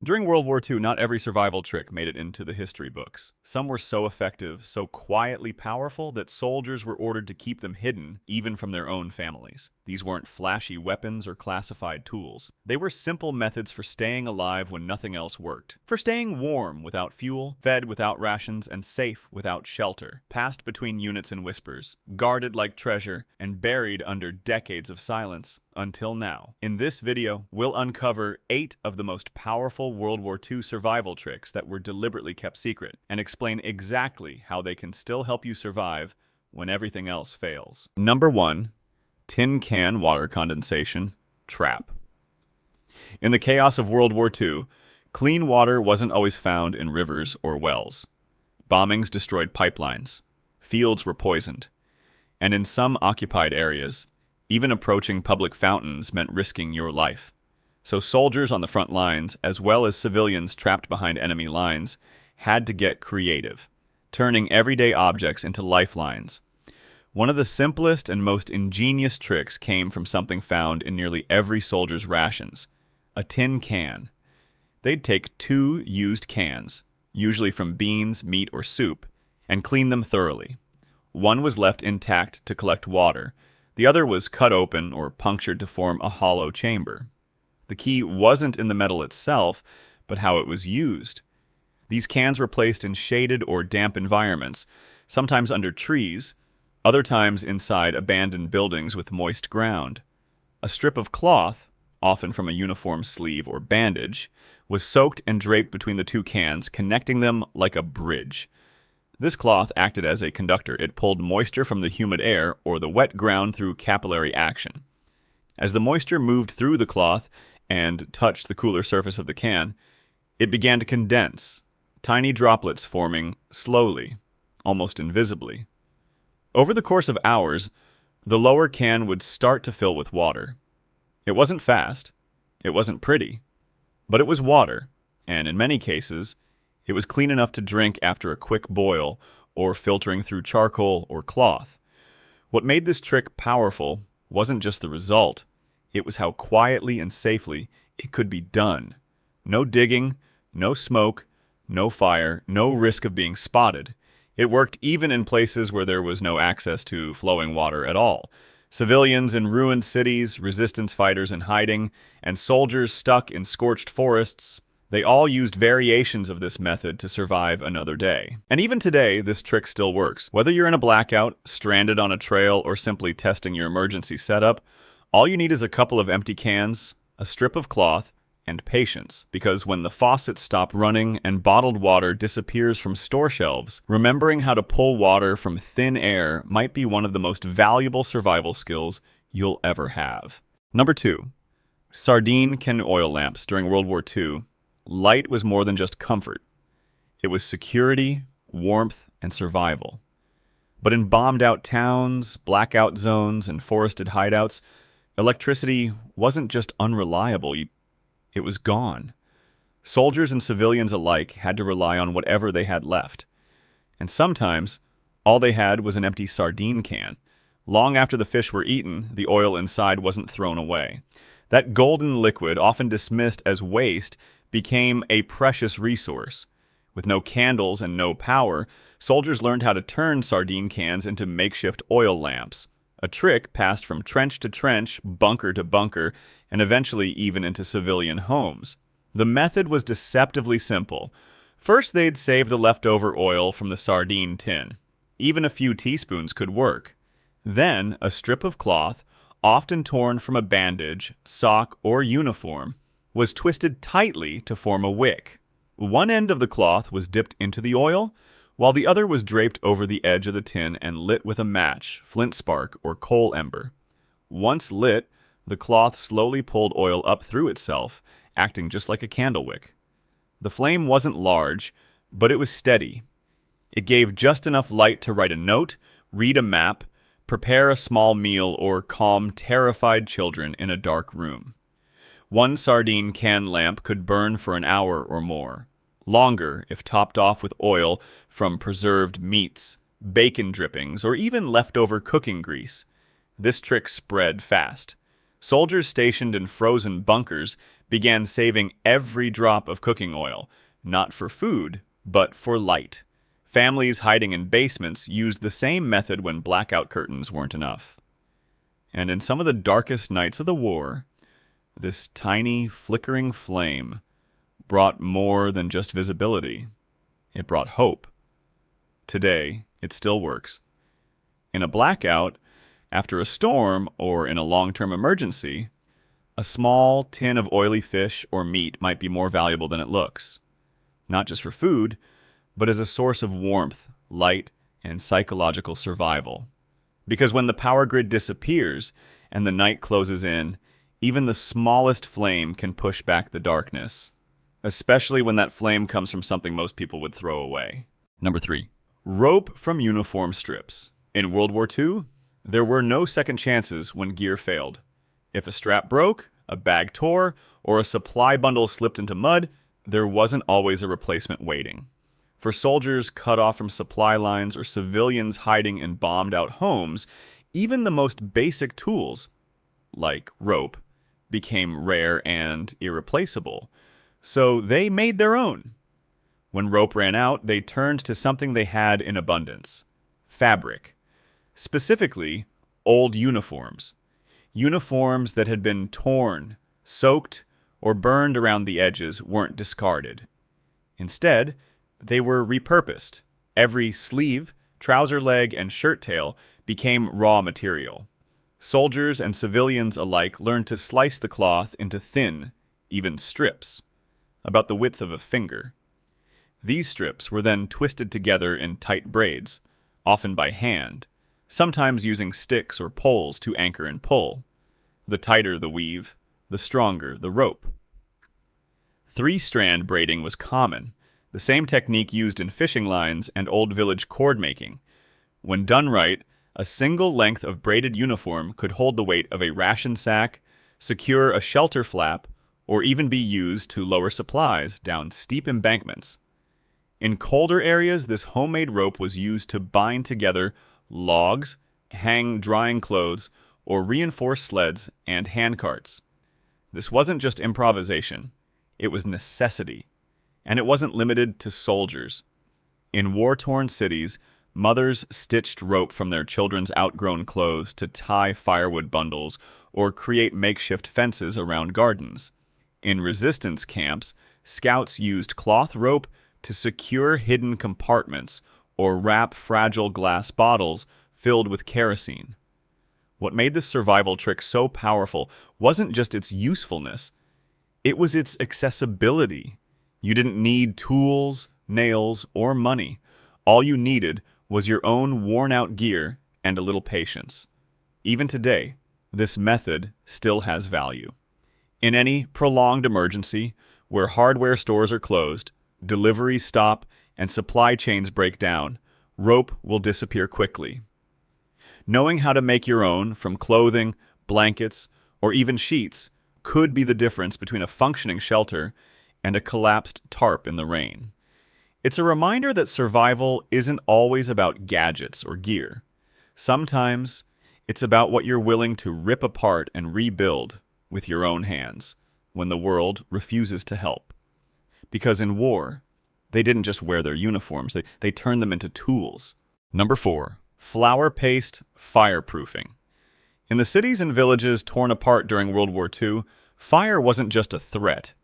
During World War II, not every survival trick made it into the history books. Some were so effective, so quietly powerful, that soldiers were ordered to keep them hidden, even from their own families. These weren't flashy weapons or classified tools. They were simple methods for staying alive when nothing else worked. For staying warm without fuel, fed without rations, and safe without shelter. Passed between units in whispers, guarded like treasure, and buried under decades of silence. Until now. In this video, we'll uncover 8 of the most powerful World War II survival tricks that were deliberately kept secret, and explain exactly how they can still help you survive when everything else fails. Number 1. Tin can water condensation trap. In the chaos of World War II, clean water wasn't always found in rivers or wells. Bombings destroyed pipelines. Fields were poisoned. And in some occupied areas, even approaching public fountains meant risking your life. So soldiers on the front lines, as well as civilians trapped behind enemy lines, had to get creative, turning everyday objects into lifelines. One of the simplest and most ingenious tricks came from something found in nearly every soldier's rations: a tin can. They'd take 2 used cans, usually from beans, meat, or soup, and clean them thoroughly. One was left intact to collect water. The other was cut open or punctured to form a hollow chamber. The key wasn't in the metal itself, but how it was used. These cans were placed in shaded or damp environments, sometimes under trees, other times inside abandoned buildings with moist ground. A strip of cloth, often from a uniform sleeve or bandage, was soaked and draped between the 2 cans, connecting them like a bridge. This cloth acted as a conductor. It pulled moisture from the humid air or the wet ground through capillary action. As the moisture moved through the cloth and touched the cooler surface of the can, it began to condense, tiny droplets forming slowly, almost invisibly. Over the course of hours, the lower can would start to fill with water. It wasn't fast, it wasn't pretty, but it was water, and in many cases, it was clean enough to drink after a quick boil or filtering through charcoal or cloth. What made this trick powerful wasn't just the result, it was how quietly and safely it could be done. No digging, no smoke, no fire, no risk of being spotted. It worked even in places where there was no access to flowing water at all. Civilians in ruined cities, resistance fighters in hiding, and soldiers stuck in scorched forests, they all used variations of this method to survive another day. And even today, this trick still works. Whether you're in a blackout, stranded on a trail, or simply testing your emergency setup, all you need is a couple of empty cans, a strip of cloth, and patience. Because when the faucets stop running and bottled water disappears from store shelves, remembering how to pull water from thin air might be one of the most valuable survival skills you'll ever have. Number 2. Sardine can oil lamps. During World War II, light was more than just comfort. It was security, warmth, and survival. But in bombed-out towns, blackout zones, and forested hideouts, electricity wasn't just unreliable, it was gone. Soldiers and civilians alike had to rely on whatever they had left. And sometimes, all they had was an empty sardine can. Long after the fish were eaten, the oil inside wasn't thrown away. That golden liquid, often dismissed as waste, became a precious resource. With no candles and no power, soldiers learned how to turn sardine cans into makeshift oil lamps, a trick passed from trench to trench, bunker to bunker, and eventually even into civilian homes. The method was deceptively simple. First, they'd save the leftover oil from the sardine tin. Even a few teaspoons could work. Then, a strip of cloth, often torn from a bandage, sock, or uniform, was twisted tightly to form a wick. One end of the cloth was dipped into the oil, while the other was draped over the edge of the tin and lit with a match, flint spark, or coal ember. Once lit, the cloth slowly pulled oil up through itself, acting just like a candle wick. The flame wasn't large, but it was steady. It gave just enough light to write a note, read a map, prepare a small meal, or calm terrified children in a dark room. One sardine can lamp could burn for an hour or more, longer if topped off with oil from preserved meats, bacon drippings, or even leftover cooking grease. This trick spread fast. Soldiers stationed in frozen bunkers began saving every drop of cooking oil, not for food, but for light. Families hiding in basements used the same method when blackout curtains weren't enough. And in some of the darkest nights of the war, this tiny, flickering flame brought more than just visibility. It brought hope. Today, it still works. In a blackout, after a storm, or in a long-term emergency, a small tin of oily fish or meat might be more valuable than it looks. Not just for food, but as a source of warmth, light, and psychological survival. Because when the power grid disappears and the night closes in, even the smallest flame can push back the darkness, especially when that flame comes from something most people would throw away. Number 3. Rope from uniform strips. In World War II, there were no second chances when gear failed. If a strap broke, a bag tore, or a supply bundle slipped into mud, there wasn't always a replacement waiting. For soldiers cut off from supply lines or civilians hiding in bombed-out homes, even the most basic tools, like rope, became rare and irreplaceable. So they made their own. When rope ran out, they turned to something they had in abundance: fabric. Specifically, old uniforms. Uniforms that had been torn, soaked, or burned around the edges weren't discarded. Instead, they were repurposed. Every sleeve, trouser leg, and shirt tail became raw material. Soldiers and civilians alike learned to slice the cloth into thin, even strips, about the width of a finger. These strips were then twisted together in tight braids, often by hand, sometimes using sticks or poles to anchor and pull. The tighter the weave, the stronger the rope. 3-strand braiding was common, the same technique used in fishing lines and old village cord making. When done right, a single length of braided uniform could hold the weight of a ration sack, secure a shelter flap, or even be used to lower supplies down steep embankments. In colder areas, this homemade rope was used to bind together logs, hang drying clothes, or reinforce sleds and handcarts. This wasn't just improvisation, it was necessity. And it wasn't limited to soldiers. In war-torn cities, mothers stitched rope from their children's outgrown clothes to tie firewood bundles or create makeshift fences around gardens. In resistance camps, scouts used cloth rope to secure hidden compartments or wrap fragile glass bottles filled with kerosene. What made this survival trick so powerful wasn't just its usefulness, it was its accessibility. You didn't need tools, nails, or money. All you needed was your own worn-out gear and a little patience. Even today, this method still has value. In any prolonged emergency, where hardware stores are closed, deliveries stop, and supply chains break down, rope will disappear quickly. Knowing how to make your own from clothing, blankets, or even sheets could be the difference between a functioning shelter and a collapsed tarp in the rain. It's a reminder that survival isn't always about gadgets or gear. Sometimes it's about what you're willing to rip apart and rebuild with your own hands when the world refuses to help. Because in war, they didn't just wear their uniforms, they turned them into tools. Number 4. Flour paste fireproofing. In the cities and villages torn apart during World War II, fire wasn't just a threat.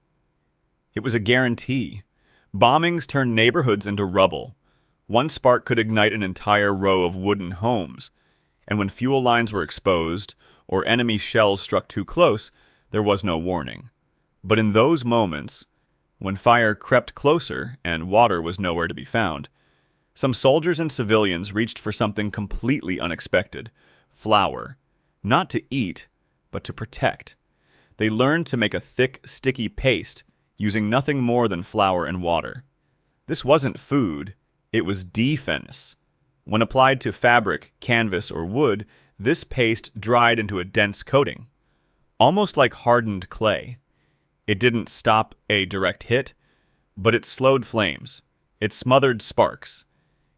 It was a guarantee. Bombings turned neighborhoods into rubble. One spark could ignite an entire row of wooden homes. And when fuel lines were exposed, or enemy shells struck too close, there was no warning. But in those moments, when fire crept closer and water was nowhere to be found, some soldiers and civilians reached for something completely unexpected: flour. Not to eat, but to protect. They learned to make a thick, sticky paste using nothing more than flour and water. This wasn't food, it was defense. When applied to fabric, canvas, or wood, this paste dried into a dense coating, almost like hardened clay. It didn't stop a direct hit, but it slowed flames, it smothered sparks,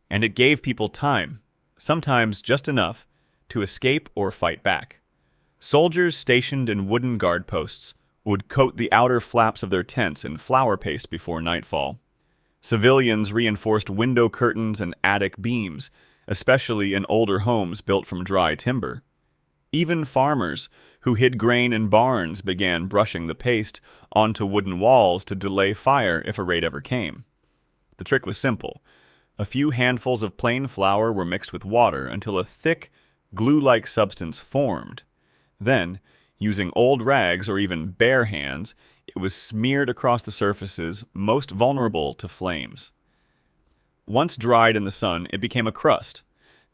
and it gave people time, sometimes just enough, to escape or fight back. Soldiers stationed in wooden guard posts would coat the outer flaps of their tents in flour paste before nightfall. Civilians reinforced window curtains and attic beams, especially in older homes built from dry timber. Even farmers who hid grain in barns began brushing the paste onto wooden walls to delay fire if a raid ever came. The trick was simple. A few handfuls of plain flour were mixed with water until a thick, glue-like substance formed. Then, using old rags or even bare hands, it was smeared across the surfaces most vulnerable to flames. Once dried in the sun, it became a crust.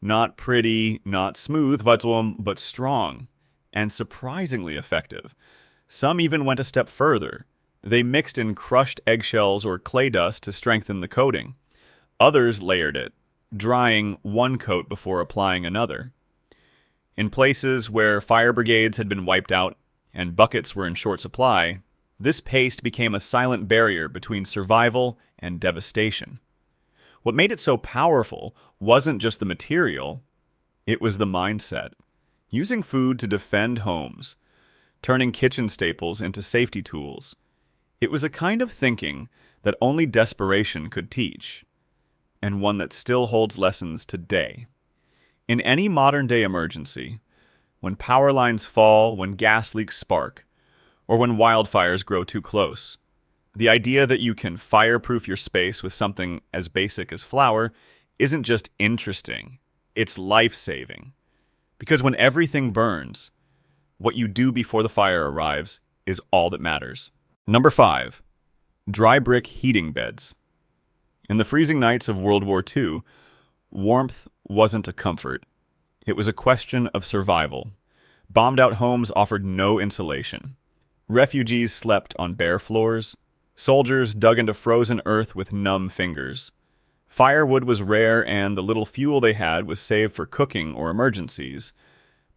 Not pretty, not smooth, but strong, and surprisingly effective. Some even went a step further. They mixed in crushed eggshells or clay dust to strengthen the coating. Others layered it, drying one coat before applying another. In places where fire brigades had been wiped out and buckets were in short supply, this paste became a silent barrier between survival and devastation. What made it so powerful wasn't just the material, it was the mindset. Using food to defend homes, turning kitchen staples into safety tools. It was a kind of thinking that only desperation could teach, and one that still holds lessons today. In any modern-day emergency, when power lines fall, when gas leaks spark, or when wildfires grow too close, the idea that you can fireproof your space with something as basic as flour isn't just interesting, it's life-saving. Because when everything burns, what you do before the fire arrives is all that matters. Number 5. Dry brick heating beds. In the freezing nights of World War II, warmth wasn't a comfort. It was a question of survival. Bombed-out homes offered no insulation. Refugees slept on bare floors. Soldiers dug into frozen earth with numb fingers. Firewood was rare, and the little fuel they had was saved for cooking or emergencies.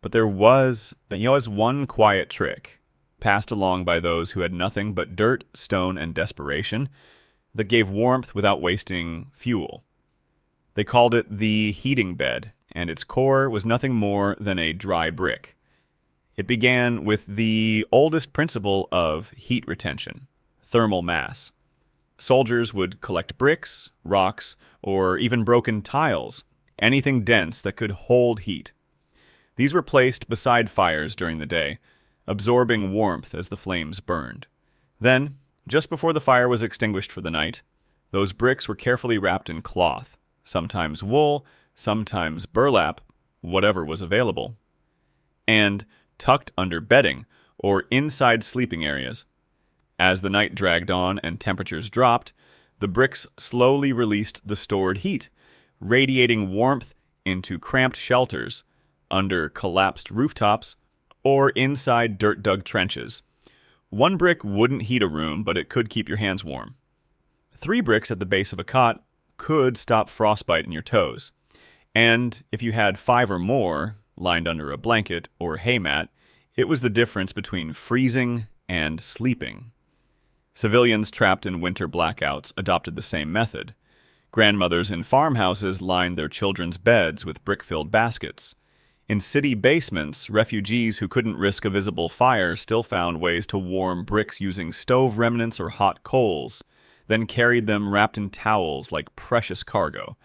But there was one quiet trick, passed along by those who had nothing but dirt, stone, and desperation, that gave warmth without wasting fuel. They called it the heating bed, and its core was nothing more than a dry brick. It began with the oldest principle of heat retention, thermal mass. Soldiers would collect bricks, rocks, or even broken tiles, anything dense that could hold heat. These were placed beside fires during the day, absorbing warmth as the flames burned. Then, just before the fire was extinguished for the night, those bricks were carefully wrapped in cloth, sometimes wool, sometimes burlap, whatever was available, and tucked under bedding or inside sleeping areas. As the night dragged on and temperatures dropped, the bricks slowly released the stored heat, radiating warmth into cramped shelters, under collapsed rooftops, or inside dirt-dug trenches. One brick wouldn't heat a room, but it could keep your hands warm. 3 bricks at the base of a cot could stop frostbite in your toes. And if you had 5 or more, lined under a blanket or haymat, it was the difference between freezing and sleeping. Civilians trapped in winter blackouts adopted the same method. Grandmothers in farmhouses lined their children's beds with brick-filled baskets. In city basements, refugees who couldn't risk a visible fire still found ways to warm bricks using stove remnants or hot coals, then carried them wrapped in towels like precious cargo.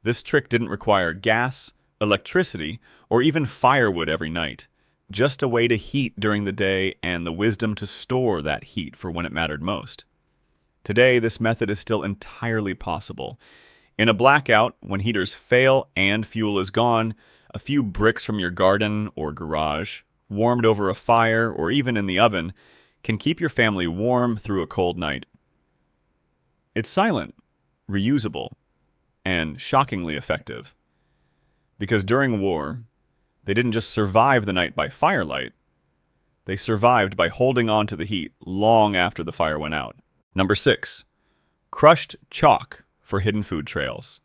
This trick didn't require gas, electricity, or even firewood every night. Just a way to heat during the day and the wisdom to store that heat for when it mattered most. Today, this method is still entirely possible. In a blackout, when heaters fail and fuel is gone, a few bricks from your garden or garage, warmed over a fire or even in the oven, can keep your family warm through a cold night. It's silent, reusable, and shockingly effective. Because during war, they didn't just survive the night by firelight, they survived by holding on to the heat long after the fire went out. Number 6. Crushed chalk for hidden food trails.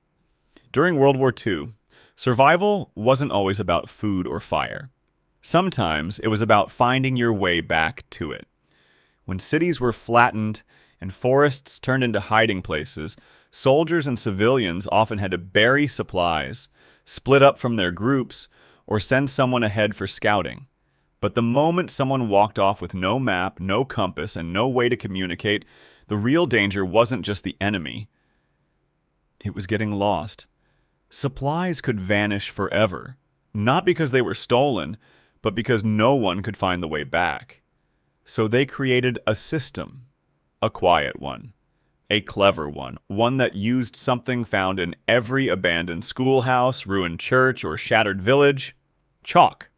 During World War II, survival wasn't always about food or fire. Sometimes it was about finding your way back to it. When cities were flattened and forests turned into hiding places, soldiers and civilians often had to bury supplies, split up from their groups, or send someone ahead for scouting. But the moment someone walked off with no map, no compass, and no way to communicate, the real danger wasn't just the enemy. It was getting lost. Supplies could vanish forever, not because they were stolen, but because no one could find the way back. So they created a system, a quiet one, a clever one that used something found in every abandoned schoolhouse, ruined church, or shattered village: chalk.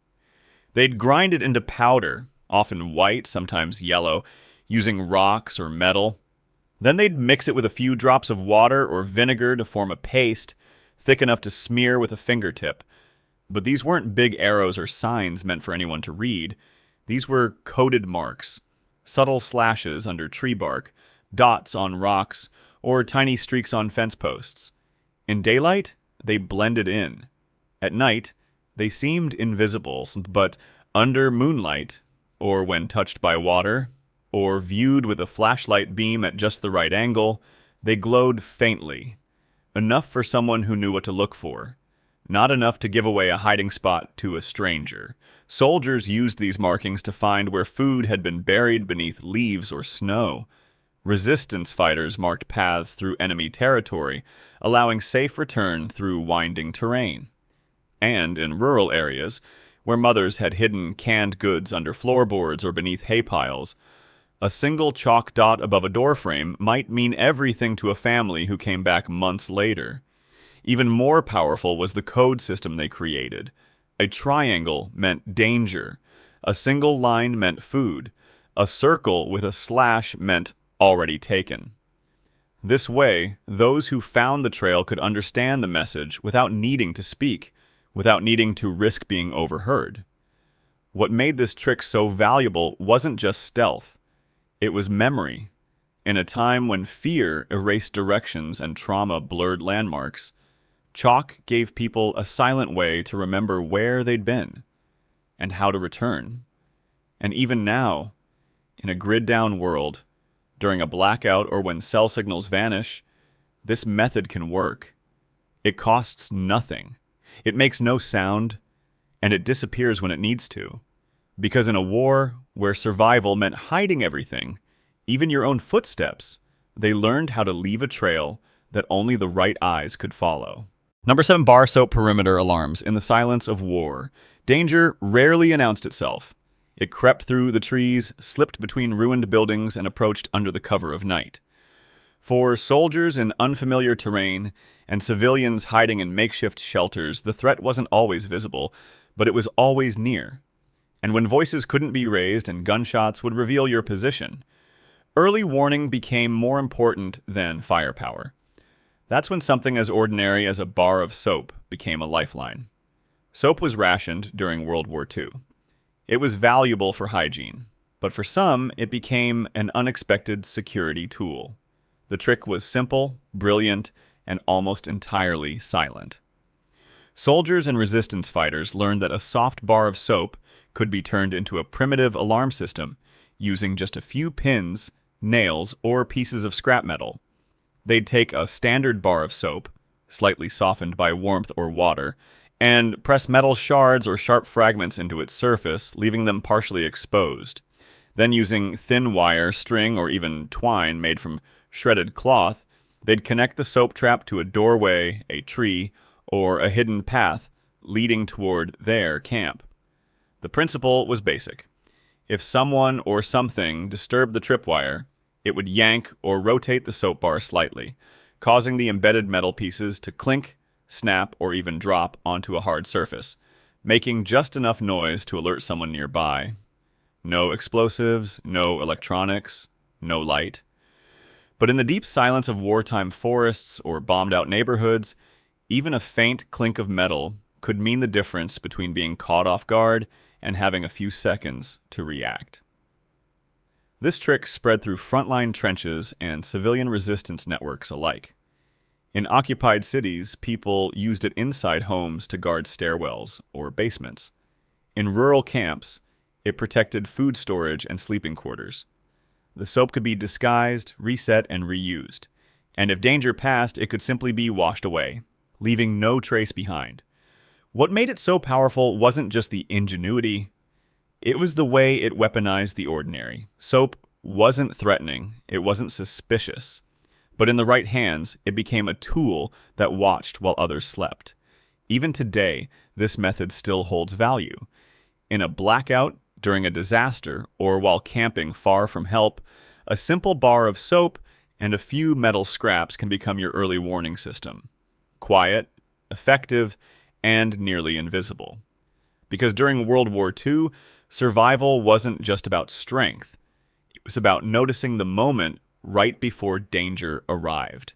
They'd grind it into powder, often white, sometimes yellow, using rocks or metal. Then they'd mix it with a few drops of water or vinegar to form a paste, thick enough to smear with a fingertip. But these weren't big arrows or signs meant for anyone to read. These were coded marks, subtle slashes under tree bark, dots on rocks, or tiny streaks on fence posts. In daylight, they blended in. At night, they seemed invisible, but under moonlight, or when touched by water, or viewed with a flashlight beam at just the right angle, they glowed faintly, enough for someone who knew what to look for. Not enough to give away a hiding spot to a stranger. Soldiers used these markings to find where food had been buried beneath leaves or snow. Resistance fighters marked paths through enemy territory, allowing safe return through winding terrain. And in rural areas, where mothers had hidden canned goods under floorboards or beneath hay piles, a single chalk dot above a doorframe might mean everything to a family who came back months later. Even more powerful was the code system they created. A triangle meant danger. A single line meant food. A circle with a slash meant already taken. This way, those who found the trail could understand the message without needing to speak, without needing to risk being overheard. What made this trick so valuable wasn't just stealth. It was memory. In a time when fear erased directions and trauma blurred landmarks, chalk gave people a silent way to remember where they'd been and how to return. And even now, in a grid-down world, during a blackout or when cell signals vanish, this method can work. It costs nothing. It makes no sound, and it disappears when it needs to. Because in a war where survival meant hiding everything, even your own footsteps, they learned how to leave a trail that only the right eyes could follow. Number 7, bar soap perimeter alarms. In the silence of war, danger rarely announced itself. It crept through the trees, slipped between ruined buildings, and approached under the cover of night. For soldiers in unfamiliar terrain and civilians hiding in makeshift shelters, the threat wasn't always visible, but it was always near. And when voices couldn't be raised and gunshots would reveal your position, early warning became more important than firepower. That's when something as ordinary as a bar of soap became a lifeline. Soap was rationed during World War II. It was valuable for hygiene, but for some, it became an unexpected security tool. The trick was simple, brilliant, and almost entirely silent. Soldiers and resistance fighters learned that a soft bar of soap could be turned into a primitive alarm system using just a few pins, nails, or pieces of scrap metal. They'd take a standard bar of soap, slightly softened by warmth or water, and press metal shards or sharp fragments into its surface, leaving them partially exposed. Then using thin wire, string, or even twine made from shredded cloth, they'd connect the soap trap to a doorway, a tree, or a hidden path leading toward their camp. The principle was basic. If someone or something disturbed the tripwire, it would yank or rotate the soap bar slightly, causing the embedded metal pieces to clink, snap, or even drop onto a hard surface, making just enough noise to alert someone nearby. No explosives, no electronics, no light. But in the deep silence of wartime forests or bombed-out neighborhoods, even a faint clink of metal could mean the difference between being caught off guard and having a few seconds to react. This trick spread through frontline trenches and civilian resistance networks alike. In occupied cities, people used it inside homes to guard stairwells or basements. In rural camps, it protected food storage and sleeping quarters. The soap could be disguised, reset, and reused. And if danger passed, it could simply be washed away, leaving no trace behind. What made it so powerful wasn't just the ingenuity, It was the way it weaponized the ordinary. Soap wasn't threatening, it wasn't suspicious. But in the right hands, it became a tool that watched while others slept. Even today, this method still holds value. In a blackout, during a disaster, or while camping far from help, a simple bar of soap and a few metal scraps can become your early warning system. Quiet, effective, and nearly invisible. Because during World War II, survival wasn't just about strength. It was about noticing the moment right before danger arrived,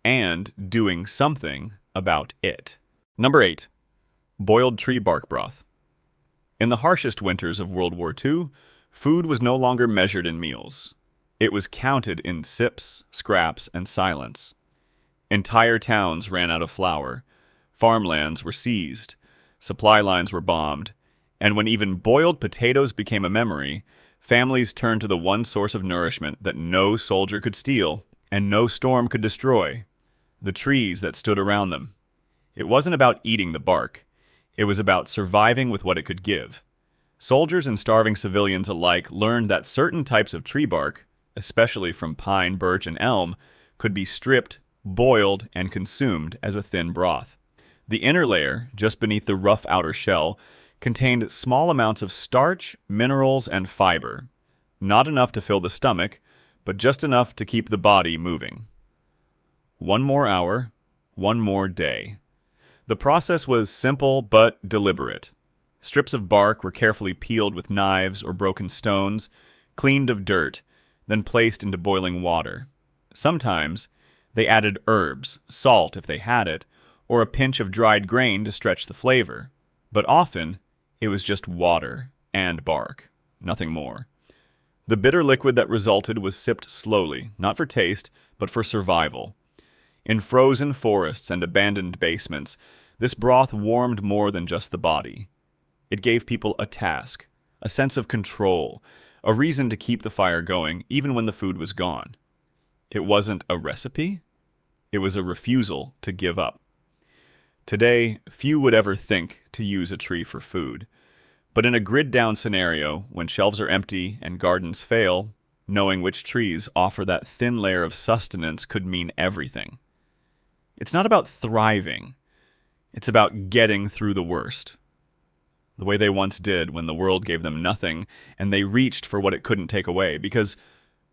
and doing something about it. Number 8. Boiled tree bark broth. In the harshest winters of World War II, food was no longer measured in meals. It was counted in sips, scraps, and silence. Entire towns ran out of flour. Farmlands were seized. Supply lines were bombed. And when even boiled potatoes became a memory, families turned to the one source of nourishment that no soldier could steal and no storm could destroy: the trees that stood around them. It wasn't about eating the bark. It was about surviving with what it could give. Soldiers and starving civilians alike learned that certain types of tree bark, especially from pine, birch, and elm, could be stripped, boiled, and consumed as a thin broth. The inner layer, just beneath the rough outer shell, contained small amounts of starch, minerals, and fiber. Not enough to fill the stomach, but just enough to keep the body moving. One more hour, one more day. The process was simple but deliberate. Strips of bark were carefully peeled with knives or broken stones, cleaned of dirt, then placed into boiling water. Sometimes they added herbs, salt if they had it, or a pinch of dried grain to stretch the flavor. But often, it was just water and bark, nothing more. The bitter liquid that resulted was sipped slowly, not for taste, but for survival. In frozen forests and abandoned basements, this broth warmed more than just the body. It gave people a task, a sense of control, a reason to keep the fire going even when the food was gone. It wasn't a recipe, it was a refusal to give up. Today, few would ever think to use a tree for food. But in a grid-down scenario, when shelves are empty and gardens fail, knowing which trees offer that thin layer of sustenance could mean everything. It's not about thriving. It's about getting through the worst. The way they once did when the world gave them nothing and they reached for what it couldn't take away. Because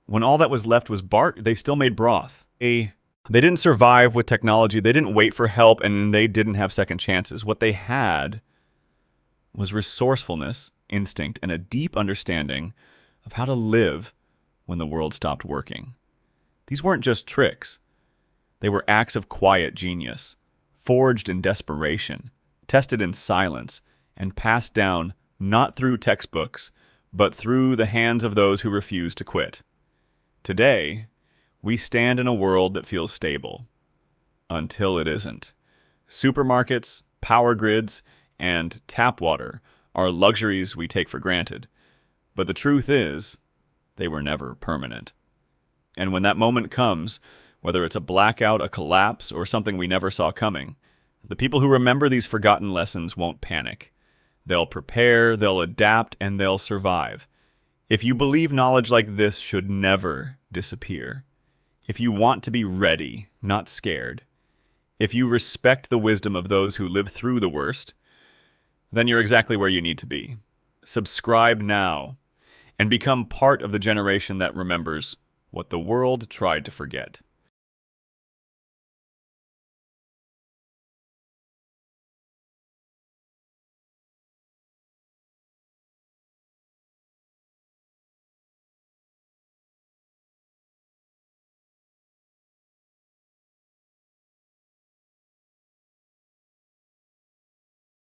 when all that was left was bark, they still made broth. They didn't survive with technology. They didn't wait for help, and they didn't have second chances. What they had was resourcefulness, instinct, and a deep understanding of how to live when the world stopped working. These weren't just tricks. They were acts of quiet genius, forged in desperation, tested in silence, and passed down not through textbooks, but through the hands of those who refuse to quit. Today, we stand in a world that feels stable, until it isn't. Supermarkets, power grids, and tap water are luxuries we take for granted. But the truth is, they were never permanent. And when that moment comes, whether it's a blackout, a collapse, or something we never saw coming, the people who remember these forgotten lessons won't panic. They'll prepare, they'll adapt, and they'll survive. If you believe knowledge like this should never disappear, if you want to be ready, not scared, if you respect the wisdom of those who live through the worst, then you're exactly where you need to be. Subscribe now and become part of the generation that remembers what the world tried to forget.